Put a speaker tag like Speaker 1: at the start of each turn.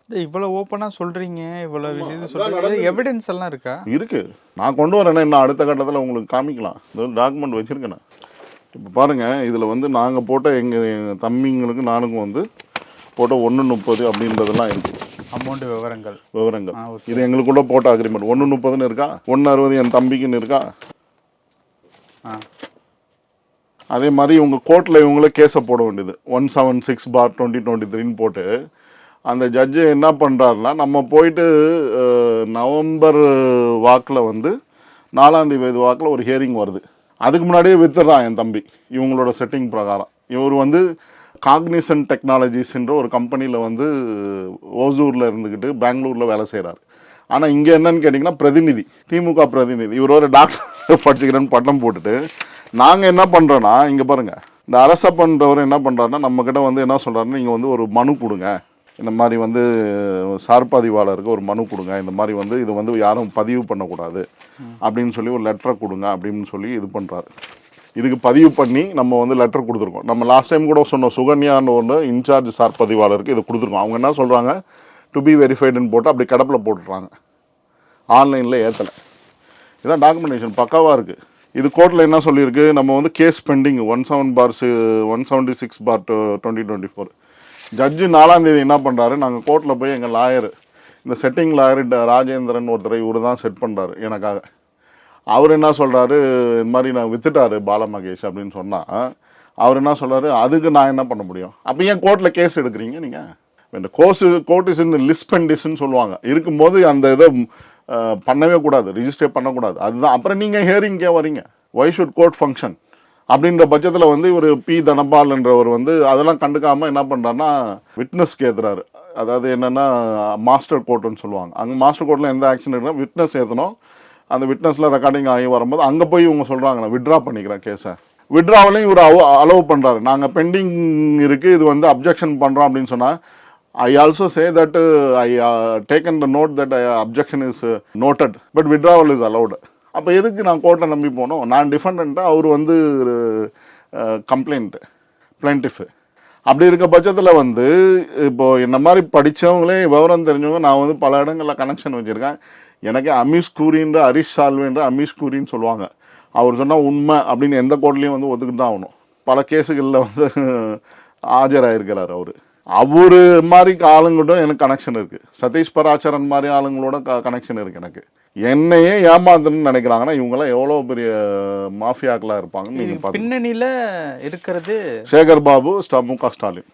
Speaker 1: இவ்வளவு ஓப்பனா சொல்றீங்க, இவ்வளவு விஷயத்தை சொல்றீங்க, எவிடன்ஸ் எல்லாம் இருக்கா?
Speaker 2: இருக்கு, நான் கொண்டு வரேன்னா இன்னும் அடுத்த கட்டத்தில் உங்களுக்கு காமிக்கலாம். டாக்குமெண்ட் வச்சிருக்கேன். இப்போ பாருங்க, இதில் வந்து நாங்கள் போட்ட எங்கள் தம்பிங்களுக்கு நானுக்கும் வந்து போட்ட 1:30 அப்படின்றதெல்லாம் இருக்கு.
Speaker 1: அமௌண்ட் விவரங்கள்
Speaker 2: இது எங்களுக்குள்ள போட்ட அக்ரிமெண்ட். 1:30ன்னு இருக்கா, 1:60 என் தம்பிக்குன்னு இருக்கா. அதே மாதிரி இவங்க கோர்ட்டில் இவங்களே கேஸை போட வேண்டியது 176/2023 போட்டு அந்த ஜட்ஜு என்ன பண்ணுறாருன்னா, நம்ம போயிட்டு நவம்பர் வாக்கில் வந்து 4ஆம் தேதி வாக்கில் ஒரு ஹியரிங் வருது. அதுக்கு முன்னாடியே வித்துடுறான் என் தம்பி இவங்களோட செட்டிங் பிரகாரம். இவர் வந்து காக்னிசன்ட் டெக்னாலஜிஸ்ன்ற ஒரு கம்பெனியில் வந்து ஓசூரில் இருந்துக்கிட்டு பெங்களூரில் வேலை செய்கிறாரு. ஆனால் இங்கே என்னன்னு கேட்டிங்கன்னா பிரதிநிதி, திமுக பிரதிநிதி. இவர் ஒரு டாக்டர் படிச்சுக்கிறேன்னு பட்டம் போட்டுட்டு நாங்கள் என்ன பண்ணுறோன்னா, இங்கே பாருங்கள், இந்த அரசப்பன்றவர் என்ன பண்ணுறாருன்னா, நம்மக்கிட்ட வந்து என்ன சொல்கிறாருன்னா, நீங்கள் வந்து ஒரு மனு கொடுங்க, இந்த மாதிரி வந்து சார்பதிவாளருக்கு ஒரு மனு கொடுங்க, இந்த மாதிரி வந்து இது வந்து யாரும் பதிவு பண்ணக்கூடாது அப்படின்னு சொல்லி ஒரு லெட்டரை கொடுங்க அப்படின்னு சொல்லி இது பண்ணுறாரு. இதுக்கு பதிவு பண்ணி நம்ம வந்து லெட்டர் கொடுத்துருக்கோம். நம்ம லாஸ்ட் டைம் கூட சொன்னோம், சுகன்யான்னு ஒன்று இன்சார்ஜ் சார்பதிவாளருக்கு இதை கொடுத்துருக்கோம். அவங்க என்ன சொல்கிறாங்க, டு பி வெரிஃபைடுன்னு போட்டு அப்படி கிடப்பில் போட்டுடுறாங்க, ஆன்லைனில் ஏற்றலை. இதான் டாக்குமெண்டேஷன் பக்காவாக இருக்குது. இது கோர்ட்டில் என்ன சொல்லியிருக்கு, நம்ம வந்து கேஸ் பெண்டிங் 176/2024. ஜட்ஜு 4ஆம் தேதி என்ன பண்ணுறாரு, நாங்கள் கோர்ட்டில் போய் எங்கள் லாயர், இந்த செட்டிங் லாயர் ராஜேந்திரன் ஒருத்தர், இவர் தான் செட் பண்ணுறாரு எனக்காக. அவர் என்ன சொல்கிறாரு, இந்த மாதிரி நான் வித்துட்டாரு பாலமகேஷ் அப்படின்னு சொன்னால், அவர் என்ன சொல்கிறாரு, அதுக்கு நான் என்ன பண்ண முடியும், அப்போ ஏன் கோர்ட்டில் கேஸ் எடுக்கிறீங்க நீங்கள்? இந்த கோர்ட் இஸ் இன் லிஸ்ட் பெண்டிஸ்ன்னு சொல்லுவாங்க. இருக்கும்போது அந்த இதை பண்ணவே கூடாது, ரிஜிஸ்டர் பண்ணக்கூடாது. அதுதான். அப்புறம் நீங்கள் ஹியரிங்கே வரீங்க, ஒய் ஷுட் கோர்ட் ஃபங்க்ஷன் அப்படின்ற பட்சத்தில் வந்து ஒரு பி தனபால் என்றவர் வந்து அதெல்லாம் கண்டுக்காமல் என்ன பண்ணுறாருன்னா, விட்னஸ் ஏற்றுறாரு. அதாவது என்னென்னா மாஸ்டர் கோர்ட்டுன்னு சொல்லுவாங்க. அங்கே மாஸ்டர் கோர்ட்டில் எந்த ஆக்ஷன் இருக்குன்னா விட்னஸ் ஏற்றணும். அந்த விட்னஸில் ரெக்கார்டிங் ஆகி வரும்போது அங்கே போய் இவங்க சொல்கிறாங்க, நான் விட்ரா பண்ணிக்கிறேன் கேஸை. விட்ராவிலையும் இவர் அலோவ் பண்ணுறாரு, நாங்கள் பெண்டிங் இருக்குது, இது வந்து அப்ஜெக்ஷன் பண்ணுறோம் அப்படின்னு சொன்னால், I also say that I taken the note that objection is noted, but withdrawal is allowed. அப்போ எதுக்கு நான் கோர்ட்டை நம்பி போனோம்? நான் டிஃபெண்டண்ட்டாக, அவர் வந்து கம்ப்ளைண்ட் பிளைண்டிஃபு. அப்படி இருக்க பட்சத்தில் வந்து இப்போது என்ன மாதிரி படித்தவங்களே விவரம் தெரிஞ்சவங்க, நான் வந்து பல இடங்களில் கனெக்ஷன் வச்சுருக்கேன். எனக்கு அமீஷ் கூரின்ற ஹரிஷ் சால்வேன்ற அமீஷ் கூரின்னு சொல்லுவாங்க. அவர் சொன்னால் உண்மை அப்படின்னு எந்த கோர்ட்லேயும் வந்து ஒத்துக்கிட்டு தான் ஆகணும். பல கேஸுகளில் வந்து ஆஜராயிருக்கிறார் அவர். அவரு மாதிரி ஆளுங்கிட்ட எனக்கு கனெக்ஷன் இருக்குது. சதீஷ் பராச்சரன் மாதிரி ஆளுங்களோட கனெக்ஷன் இருக்குது எனக்கு. என்னையே ஏமாந்தணும்னு நினைக்கிறாங்கன்னா இவங்கெல்லாம் எவ்வளோ பெரிய மாஃபியாக்களாக இருப்பாங்கன்னு நீங்கள் பார்த்து.
Speaker 1: பின்னணியில் இருக்கிறது
Speaker 2: சேகர் பாபு, மு க ஸ்டாலின்.